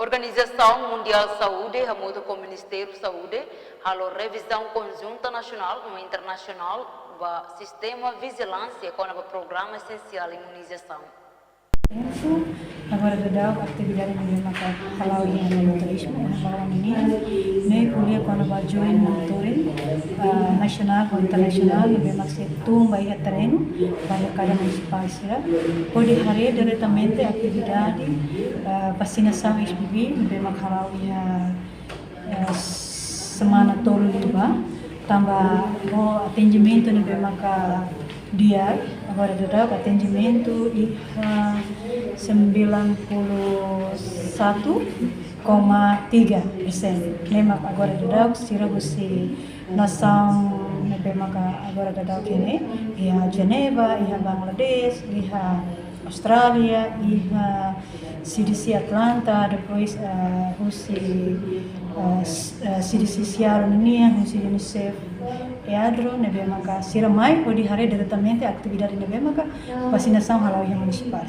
Organização Mundial de Saúde, junto com o Ministério da Saúde, a revisão conjunta nacional e internacional do sistema de vigilância com o programa essencial de imunização. Agora da atividade de maka halau yang turismo halau ini ne kuliah kono ba join monitoring nasional ou internasional lebih maksud tumbai terreno para cada municipal será pode hari diretamente atividade vacinação HPV lebih mak halau ya semana tolu juga tambah atendimento lebih maka dia agora da atendimento e 91,3%. Lembra agora da sira busi nação maka agora da kene ia Geneva, ia Bangladesh, ia Austrália, ia CDC Atlanta, depois CDC Sierra Leone, UNICEF Eadro, nebe maka sira mai pode hari diretamente atividade nebe maka vacinação halau yang municipal.